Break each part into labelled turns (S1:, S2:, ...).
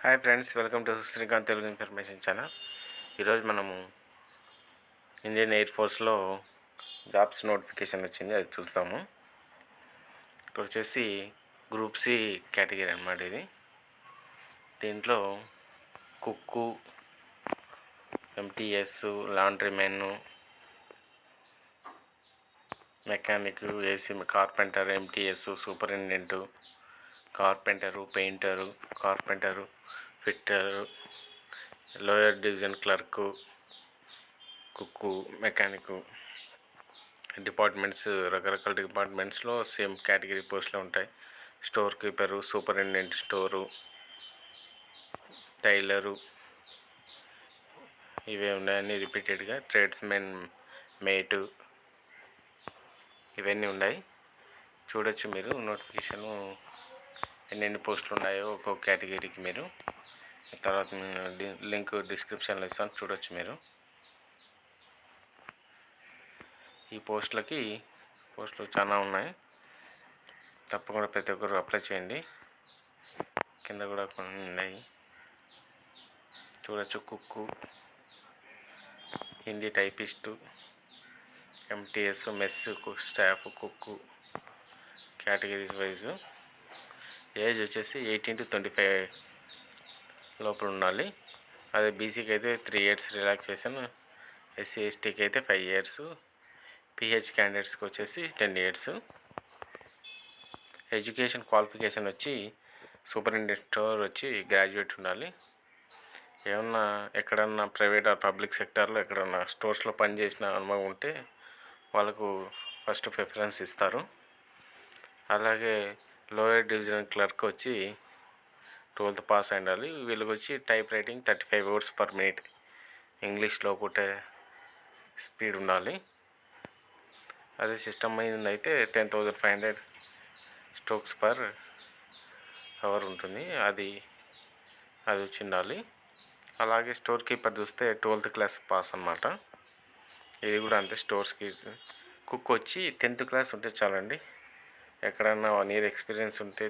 S1: Hi friends, welcome to Srikanth Telugu information channel. ఈరోజు మనము Indian air ఫోర్స్లో jobs notification వచ్చింది, అది చూస్తాము. ఇక్కడ వచ్చేసి గ్రూప్ సి కేటగిరీ అన్నమాట ఇది. దీంట్లో cook, MTS, laundry men, mechanic, AC, carpenter, MTS, superintendent, carpenter, painter, carpenter, fitter, lower division clerk, cook, mechanic departments, రకరకాల డిపార్ట్మెంట్స్లో సేమ్ కేటగిరీ పోస్టులు ఉంటాయి. Store keeper, superintendent store, tailor, ఇవే ఉన్నాయని రిపీటెడ్గా. ట్రేడ్స్మెన్, మేటు, ఇవన్నీ ఉన్నాయి. చూడొచ్చు మీరు నోటిఫికేషను ఎన్నెన్ని పోస్టులు ఉన్నాయో ఒక్కొక్క కేటగిరీకి. మీరు తర్వాత లింక్ డిస్క్రిప్షన్లో ఇస్తాను, చూడొచ్చు మీరు. ఈ పోస్టులు చాలా ఉన్నాయి, తప్పకుండా ప్రతి ఒక్కరు అప్లై చేయండి. కింద కూడా కొన్ని ఉన్నాయి, చూడొచ్చు. Cook, Hindi typist, MTS, mess, staff, cook categories wise. Age వచ్చేసి 18 to 25 లోపల ఉండాలి. అదే బీసీకి అయితే 3 years రిలాక్సేషన్, ఎస్సీ ఎస్టీకి అయితే 5 years, పిహెచ్ క్యాండిడేట్స్కి వచ్చేసి 10 years. ఎడ్యుకేషన్ క్వాలిఫికేషన్ వచ్చి సూపరింటెండెంట్ స్టోర్ వచ్చి గ్రాడ్యుయేట్ ఉండాలి. ఏమన్నా ఎక్కడన్నా ప్రైవేట్ ఆర్ పబ్లిక్ సెక్టార్లో ఎక్కడన్నా స్టోర్స్లో పనిచేసిన అనుభవం ఉంటే వాళ్ళకు ఫస్ట్ ప్రిఫరెన్స్ ఇస్తారు. అలాగే లోయర్ డివిజన్ క్లర్క్ వచ్చి 12th పాస్ అయి ఉండాలి. వీళ్ళకి వచ్చి type writing 35 words per minute, ఇంగ్లీష్లో ఒకటే స్పీడ్ ఉండాలి. అదే సిస్టమ్ అయింది అయితే 10,500 strokes per hour ఉంటుంది, అది వచ్చి ఉండాలి. అలాగే స్టోర్ కీపర్ చూస్తే 12th class పాస్ అన్నమాట. ఇది కూడా అంతే. స్టోర్స్కి కుక్ వచ్చి 10th class ఉంటే చాలండి. ఎక్కడన్నా 1 year ఎక్స్పీరియన్స్ ఉంటే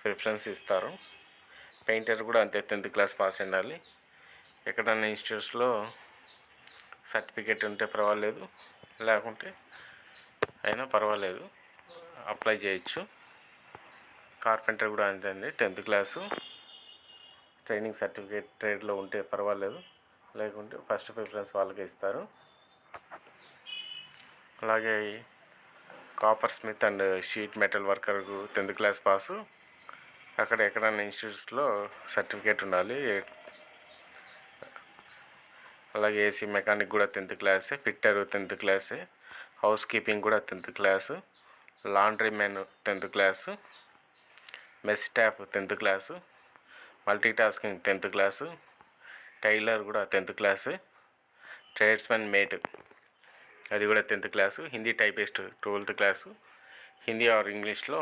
S1: ప్రిఫరెన్స్ ఇస్తారు. పెయింటర్ కూడా అంతే, 10th class పాస్ ఉండాలి. ఎక్కడన్నా ఇన్స్టిట్యూట్స్లో సర్టిఫికేట్ ఉంటే పర్వాలేదు, లేకుంటే అయినా పర్వాలేదు, అప్లై చేయొచ్చు. కార్పెంటర్ కూడా అంతే అండి, 10th class ట్రైనింగ్ సర్టిఫికేట్ ట్రేడ్లో ఉంటే పర్వాలేదు, లేకుంటే ఫస్ట్ ప్రిఫరెన్స్ వాళ్ళకే ఇస్తారు. అలాగే coppersmith and sheet metal వర్కర్కు 10th class పాసు, అక్కడ ఎక్కడైనా ఇన్స్టిట్యూట్స్లో సర్టిఫికేట్ ఉండాలి. అలాగే ఏసీ మెకానిక్ కూడా 10th class, fitter 10th class, house keeping కూడా 10th class, laundry men 10th class, mess staff 10th class, multi tasking 10th class, tailor కూడా 10th class, tradesmen mate అది కూడా 10th class, Hindi typist 12th class, Hindi or ఇంగ్లీష్లో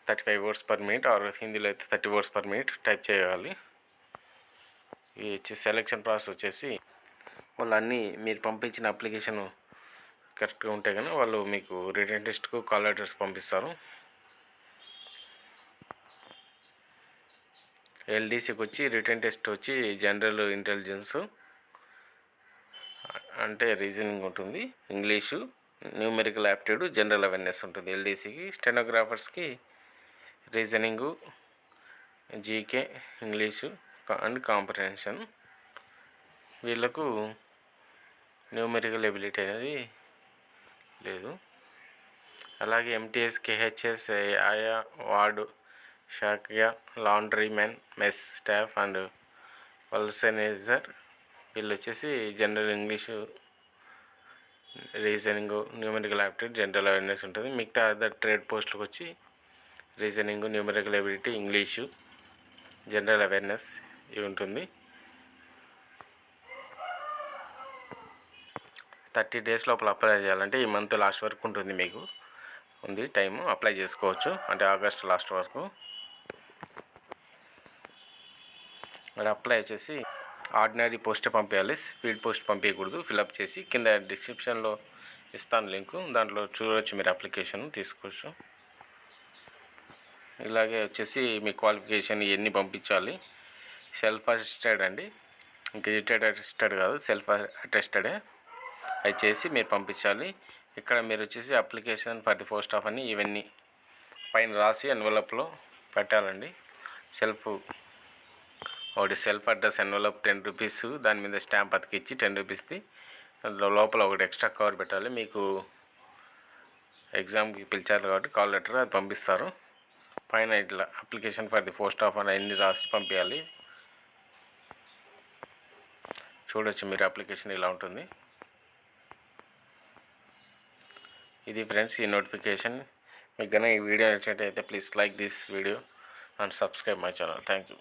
S1: 35 words per minute are హిందీలో అయితే 30 words per minute type చేయాలి. ఈ selection process వచ్చేసి వాళ్ళు అన్నీ మీరు పంపించిన అప్లికేషన్ కరెక్ట్గా ఉంటే కనుక వాళ్ళు మీకు రిటన్ టెస్ట్కు కాల్ లెటర్స్ పంపిస్తారు. ఎల్డీసీకి వచ్చి రిటన్ టెస్ట్ వచ్చి జనరల్ ఇంటెలిజెన్స్ అంటే రీజనింగ్ ఉంటుంది, English, numerical aptitude, general awareness ఉంటుంది ఎల్డీసీకి. స్టెనోగ్రాఫర్స్కి reasoning, GK, English and comprehension. వీళ్ళకు న్యూమెరికల్ ఎబిలిటీ అనేది లేదు. అలాగే ఎంటీఎస్, కేహెచ్ఎస్, ఆయా, వార్డు, షాక్యా, laundry men, mess staff and vulcaniser వీళ్ళు వచ్చేసి general English, reasoning, numerical aptitude, general awareness ఉంటుంది. మిగతా అదర్ ట్రేడ్ పోస్టులకు వచ్చి reasoning, numerical ability, English, general awareness ఇవి ఉంటుంది. 30 days లోపల అప్లై చేయాలంటే ఈ మంత్ లాస్ట్ వరకు ఉంటుంది, మీకు ఉంది టైము, అప్లై చేసుకోవచ్చు. అంటే ఆగస్ట్ లాస్ట్ వరకు. మరి అప్లై చేసి ఆర్డినరీ పోస్టే పంపించాలి, స్పీడ్ పోస్ట్ పంపించకూడదు. ఫిలప్ చేసి కింద డిస్క్రిప్షన్లో ఇస్తాను లింకు, దాంట్లో చూడవచ్చు మీరు, అప్లికేషన్ తీసుకోవచ్చు. ఇలాగే వచ్చేసి మీ క్వాలిఫికేషన్ ఇవన్నీ పంపించాలి. సెల్ఫ్ అటెస్టెడ్ అండి, గెజిటెడ్ అటెస్టెడ్ కాదు, సెల్ఫ్ అటెస్టెడే. అవి చేసి మీరు పంపించాలి. ఇక్కడ మీరు వచ్చేసి application for the post of అని ఇవన్నీ పైన రాసి ఎన్వలప్లో పెట్టాలండి. ఒకటి సెల్ఫ్ అడ్రస్ ఎన్వలప్ 10 రూపీస్, దాని మీద స్టాంప్ అతికిచ్చి 10 రూపీస్ది. లోపల ఒకటి ఎక్స్ట్రా కవర్ పెట్టాలి. మీకు ఎగ్జామ్కి పిలిచారు కాబట్టి కాల్ లెటర్ అది పంపిస్తారు. పైన ఇట్లా application for the post of అని అన్ని రాసి పంపించాలి. చూడొచ్చు మీరు అప్లికేషన్ ఇలా ఉంటుంది. ఇది ఫ్రెండ్స్ ఈ నోటిఫికేషన్. మీకు కనుక ఈ వీడియో నచ్చినట్టయితే please like this video and subscribe my channel. Thank you.